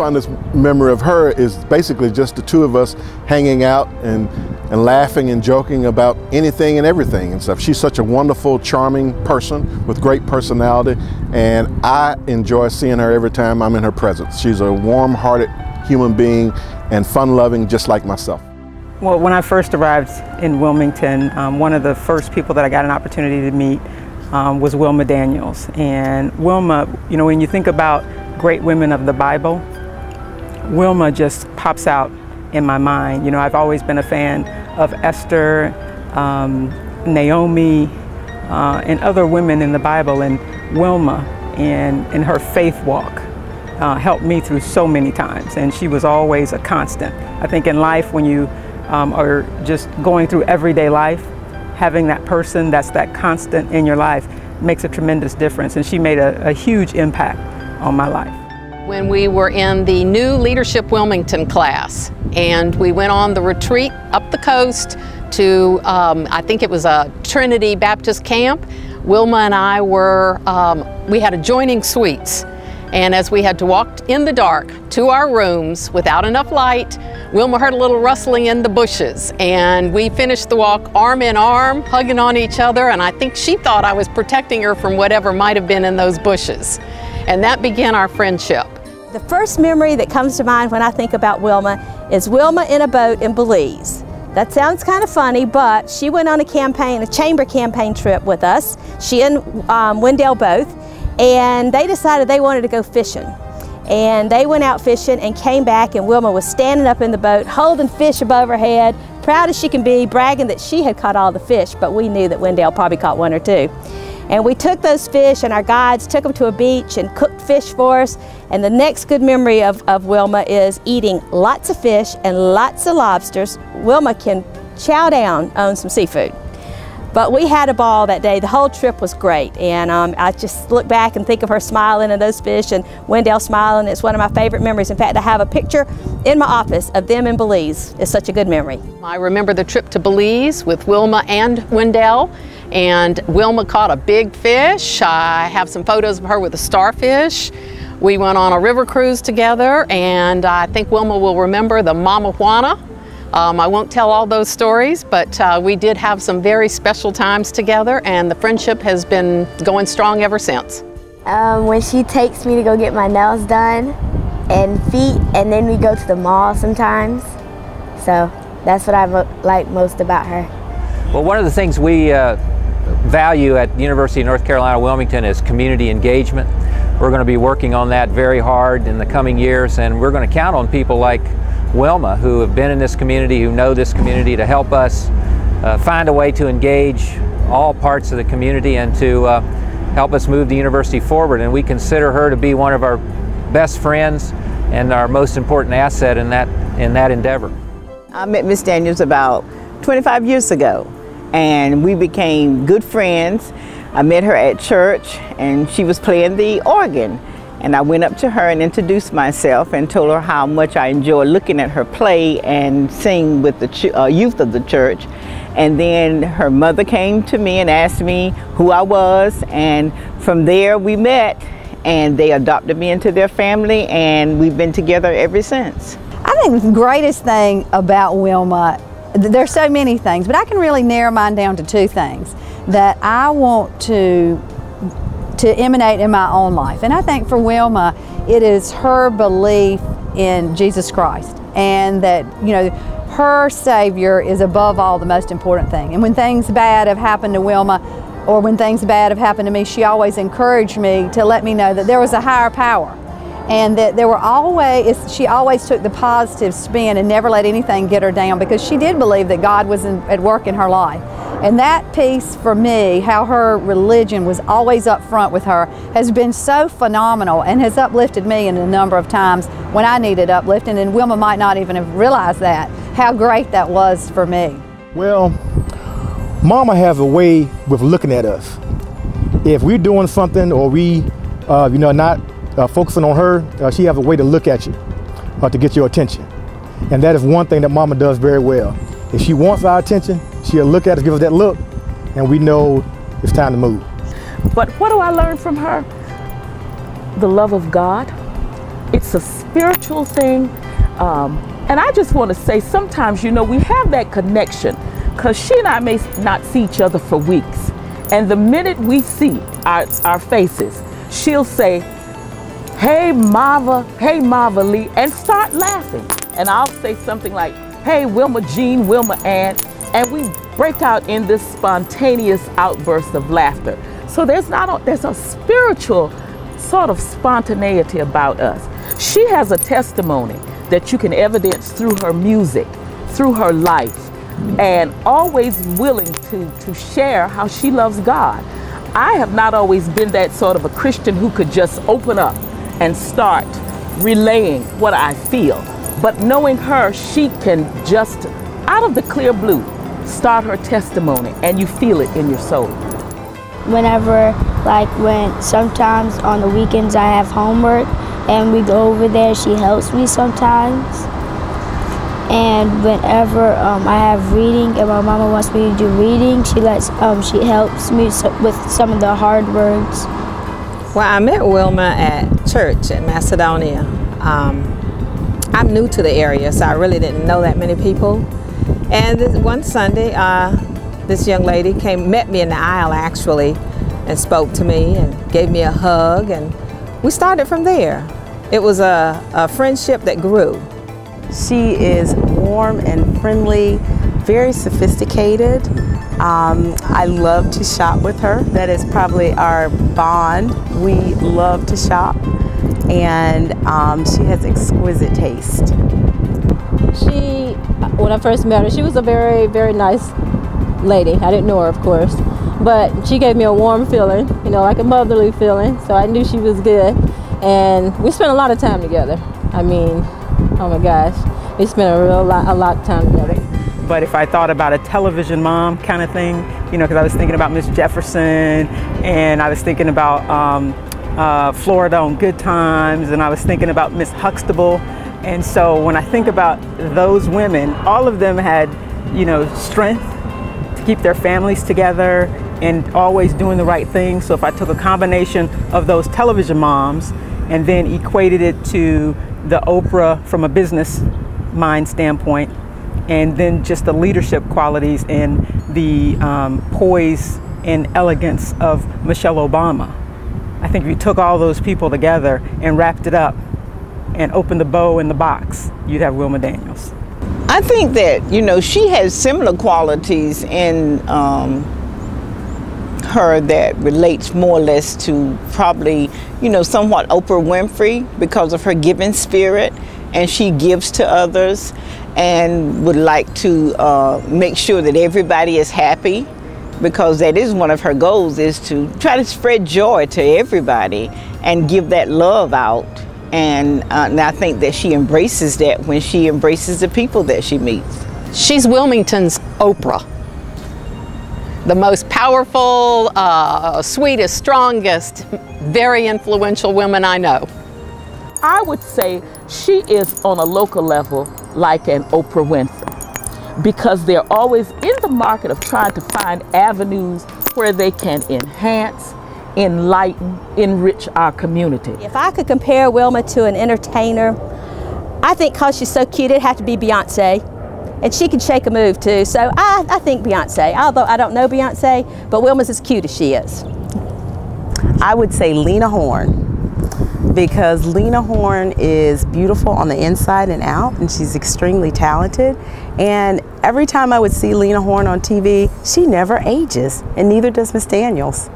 fondest memory of her is basically just the two of us hanging out and laughing and joking about anything and everything and stuff. She's such a wonderful, charming person with great personality, and I enjoy seeing her every time I'm in her presence. She's a warm-hearted human being and fun-loving, just like myself. Well, when I first arrived in Wilmington, one of the first people that I got an opportunity to meet was Wilma Daniels. And Wilma, you know, when you think about great women of the Bible, Wilma just pops out in my mind. You know, I've always been a fan of Esther, Naomi, and other women in the Bible, and Wilma and her faith walk helped me through so many times, and she was always a constant. I think in life, when you are just going through everyday life, having that person that's that constant in your life makes a tremendous difference, and she made a huge impact on my life. When we were in the new Leadership Wilmington class, and we went on the retreat up the coast to, I think it was a Trinity Baptist camp, Wilma and I were, we had adjoining suites. And as we had to walk in the dark to our rooms without enough light, Wilma heard a little rustling in the bushes, and we finished the walk arm in arm, hugging on each other, and I think she thought I was protecting her from whatever might have been in those bushes. And that began our friendship. The first memory that comes to mind when I think about Wilma is Wilma in a boat in Belize. That sounds kind of funny, but she went on a campaign, a chamber campaign trip with us, she and Wendell both, and they decided they wanted to go fishing. And they went out fishing and came back, and Wilma was standing up in the boat holding fish above her head, proud as she can be, bragging that she had caught all the fish, but we knew that Wendell probably caught one or two. And we took those fish, and our guides took them to a beach and cooked fish for us. And the next good memory of Wilma is eating lots of fish and lots of lobsters. Wilma can chow down on some seafood. But we had a ball that day. The whole trip was great, and I just look back and think of her smiling at those fish and Wendell smiling. It's one of my favorite memories. In fact, I have a picture in my office of them in Belize. It's such a good memory. I remember the trip to Belize with Wilma and Wendell, and Wilma caught a big fish. I have some photos of her with a starfish. We went on a river cruise together, and I think Wilma will remember the Mama Juana. I won't tell all those stories, but we did have some very special times together, and the friendship has been going strong ever since. When she takes me to go get my nails done and feet, and then we go to the mall sometimes. So that's what I like most about her. Well, one of the things we value at the University of North Carolina, Wilmington is community engagement. We're going to be working on that very hard in the coming years, and we're going to count on people like Wilma, who have been in this community, who know this community, to help us find a way to engage all parts of the community and to help us move the university forward. And we consider her to be one of our best friends and our most important asset in that endeavor. I met Miss Daniels about 25 years ago, and we became good friends. I met her at church, and she was playing the organ. And I went up to her and introduced myself and told her how much I enjoy looking at her play and sing with the youth of the church. And then her mother came to me and asked me who I was, and from there we met, and they adopted me into their family, and we've been together ever since. I think the greatest thing about Wilma, there's so many things, but I can really narrow mine down to two things that I want to emanate in my own life. And I think for Wilma, it is her belief in Jesus Christ, and that, you know, her Savior is above all the most important thing. And when things bad have happened to Wilma, or when things bad have happened to me, she always encouraged me to let me know that there was a higher power, and that there were always, she always took the positive spin and never let anything get her down, because she did believe that God was at work in her life. And that piece for me, how her religion was always up front with her, has been so phenomenal and has uplifted me in a number of times when I needed uplifting, and Wilma might not even have realized that, how great that was for me. Well, Mama has a way with looking at us. If we're doing something, or we not focusing on her, she has a way to look at you, to get your attention. And that is one thing that Mama does very well. If she wants our attention, she'll look at us, give us that look, and we know it's time to move. But what do I learn from her? The love of God, It's a spiritual thing. And I just want to say, sometimes, you know, we have that connection because she and I may not see each other for weeks. And the minute we see our faces, she'll say, hey Marva Lee, and start laughing. And I'll say something like, hey Wilma Jean, Wilma Ann, and we break out in this spontaneous outburst of laughter. So there's a spiritual sort of spontaneity about us. She has a testimony that you can evidence through her music, through her life, and always willing to share how she loves God. I have not always been that sort of a Christian who could just open up and start relaying what I feel. But knowing her, she can just, out of the clear blue, start her testimony, and you feel it in your soul. Whenever, when sometimes on the weekends I have homework and we go over there, she helps me sometimes. And whenever I have reading and my mama wants me to do reading, she helps me with some of the hard words. Well, I met Wilma at church in Macedonia. I'm new to the area, so I really didn't know that many people. And one Sunday, this young lady met me in the aisle actually, and spoke to me and gave me a hug, and we started from there. It was a friendship that grew. She is warm and friendly, very sophisticated. I love to shop with her. That is probably our bond. We love to shop, and she has exquisite taste. When I first met her, she was a very, very nice lady. I didn't know her, of course, but she gave me a warm feeling, you know, like a motherly feeling, so I knew she was good. And we spent a lot of time together. I mean, oh my gosh, we spent a lot of time together. But if I thought about a television mom kind of thing, you know, because I was thinking about Miss Jefferson, and I was thinking about Florida on Good Times, and I was thinking about Miss Huxtable. And so when I think about those women, all of them had, you know, strength to keep their families together and always doing the right thing. So if I took a combination of those television moms and then equated it to the Oprah from a business mind standpoint, and then just the leadership qualities and the poise and elegance of Michelle Obama, I think if you took all those people together and wrapped it up and opened the bow in the box, you'd have Wilma Daniels. I think that, you know, she has similar qualities in her that relates more or less to probably, you know, somewhat Oprah Winfrey because of her giving spirit, and she gives to others and would like to make sure that everybody is happy, because that is one of her goals, is to try to spread joy to everybody and give that love out. And I think that she embraces that when she embraces the people that she meets. She's Wilmington's Oprah. The most powerful, sweetest, strongest, very influential woman I know. I would say she is on a local level like an Oprah Winfrey, because they're always in the market of trying to find avenues where they can enhance, enlighten, enrich our community. If I could compare Wilma to an entertainer, I think because she's so cute, it'd have to be Beyonce. And she can shake a move too, so I think Beyonce. Although I don't know Beyonce, but Wilma's as cute as she is. I would say Lena Horne, because Lena Horne is beautiful on the inside and out, and she's extremely talented. And every time I would see Lena Horne on TV, she never ages, and neither does Miss Daniels.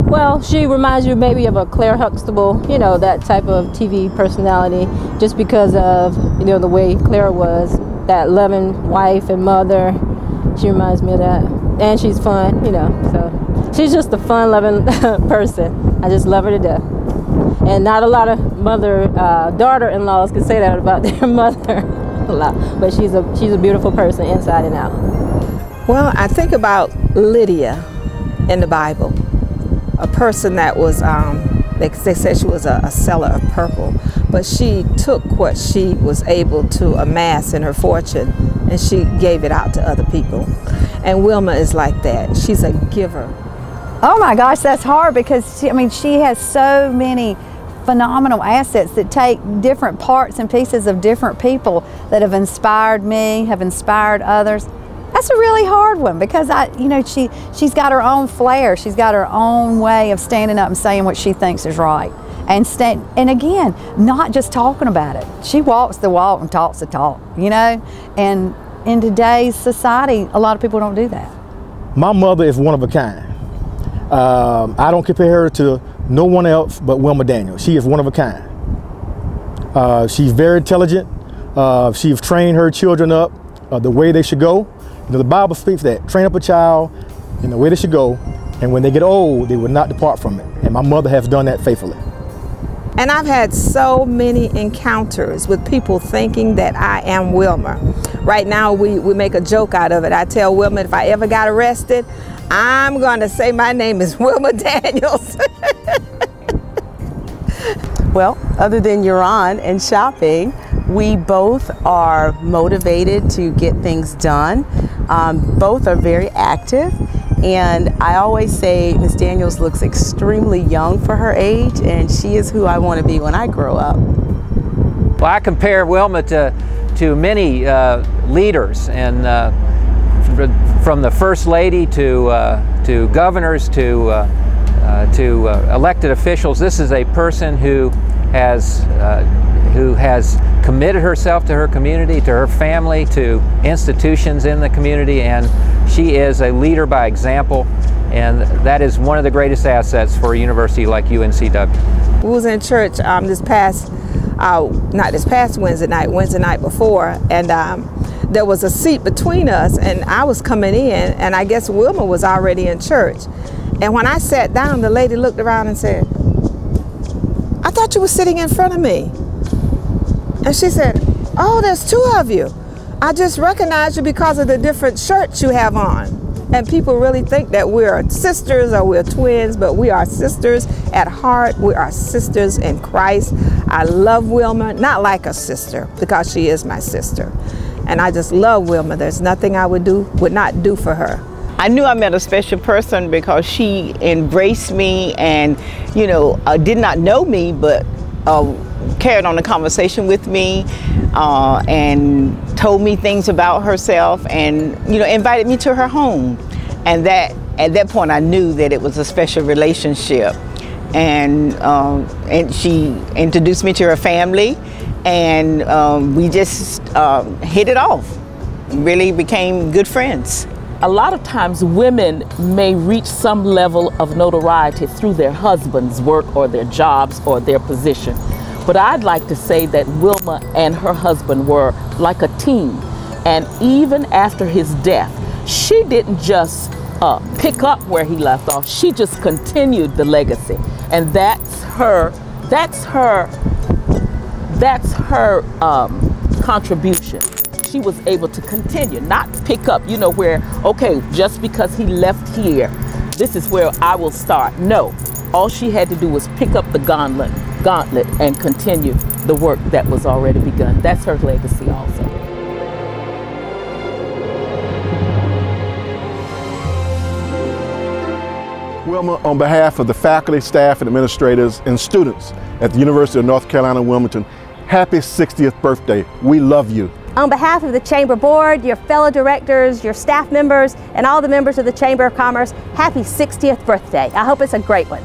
Well, she reminds you maybe of a Claire Huxtable, you know, that type of TV personality, just because of, you know, the way Claire was, that loving wife and mother. She reminds me of that. And she's fun, you know, so she's just a fun loving person. I just love her to death. And not a lot of daughter-in-laws can say that about their mother a lot, but she's a beautiful person inside and out. Well, I think about Lydia in the Bible, a person that was, they said she was a seller of purple, but she took what she was able to amass in her fortune and she gave it out to other people. And Wilma is like that. She's a giver. Oh my gosh, that's hard, because she has so many phenomenal assets that take different parts and pieces of different people that have inspired me, have inspired others. That's a really hard one because she's got her own flair. She's got her own way of standing up and saying what she thinks is right. And again, not just talking about it. She walks the walk and talks the talk, and in today's society, a lot of people don't do that. My mother is one of a kind. I don't compare her to no one else but Wilma Daniels. She is one of a kind. She's very intelligent. She's trained her children up the way they should go. The Bible speaks that, train up a child in the way they should go, and when they get old, they will not depart from it. And my mother has done that faithfully. And I've had so many encounters with people thinking that I am Wilma. Right now, we make a joke out of it. I tell Wilma if I ever got arrested, I'm going to say my name is Wilma Daniels. Well, other than euran and shopping, we both are motivated to get things done. Both are very active. And I always say Miss Daniels looks extremely young for her age, and she is who I want to be when I grow up. Well, I compare Wilma to many leaders, and from the First Lady to governors to elected officials. This is a person who has committed herself to her community, to her family, to institutions in the community, and she is a leader by example, and that is one of the greatest assets for a university like UNCW. We was in church not this past Wednesday night before, and there was a seat between us, and I was coming in, and I guess Wilma was already in church. And when I sat down, the lady looked around and said, "I thought you were sitting in front of me." And she said, "Oh, there's two of you. I just recognize you because of the different shirts you have on." And people really think that we're sisters or we're twins, but we are sisters at heart. We are sisters in Christ. I love Wilma, not like a sister, because she is my sister. And I just love Wilma. There's nothing I would not do for her. I knew I met a special person because she embraced me and, did not know me, but carried on a conversation with me and told me things about herself and, invited me to her home. And at that point I knew that it was a special relationship. And she introduced me to her family, and we just hit it off. Really became good friends. A lot of times women may reach some level of notoriety through their husband's work or their jobs or their position. But I'd like to say that Wilma and her husband were like a team. And even after his death, she didn't just pick up where he left off. She just continued the legacy. And that's her contribution. She was able to continue, not pick up, where, okay, just because he left here, this is where I will start. No, all she had to do was pick up the gauntlet and continue the work that was already begun. That's her legacy also. Wilma, on behalf of the faculty, staff, and administrators and students at the University of North Carolina, Wilmington, happy 60th birthday. We love you. On behalf of the Chamber Board, your fellow directors, your staff members, and all the members of the Chamber of Commerce, happy 60th birthday. I hope it's a great one.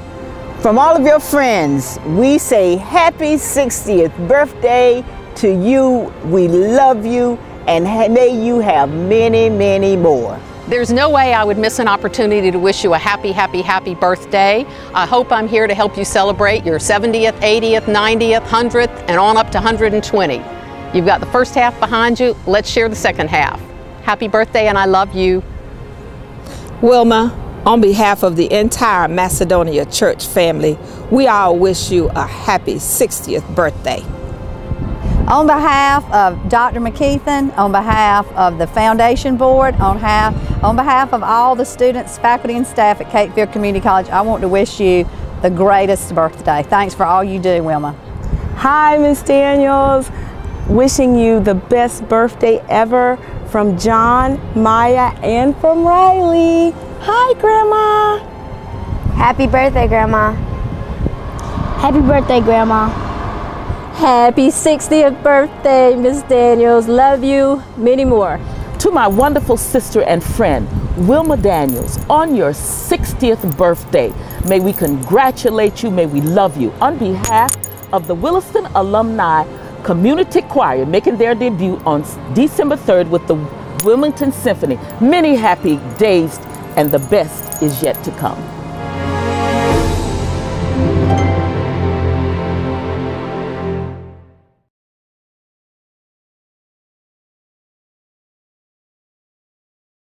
From all of your friends, we say happy 60th birthday to you. We love you, and may you have many, many more. There's no way I would miss an opportunity to wish you a happy, happy, happy birthday. I hope I'm here to help you celebrate your 70th, 80th, 90th, 100th, and on up to 120. You've got the first half behind you. Let's share the second half. Happy birthday, and I love you. Wilma, on behalf of the entire Macedonia Church family, we all wish you a happy 60th birthday. On behalf of Dr. McKeithen, on behalf of the Foundation Board, on behalf of all the students, faculty, and staff at Cape Fear Community College, I want to wish you the greatest birthday. Thanks for all you do, Wilma. Hi, Miss Daniels. Wishing you the best birthday ever from John, Maya, and from Riley. Hi, Grandma. Happy birthday, Grandma. Happy birthday, Grandma. Happy 60th birthday, Miss Daniels. Love you. Many more. To my wonderful sister and friend, Wilma Daniels, on your 60th birthday, may we congratulate you, may we love you. On behalf of the Williston Alumni Community Choir, making their debut on December 3rd with the Wilmington Symphony, many happy days, and the best is yet to come.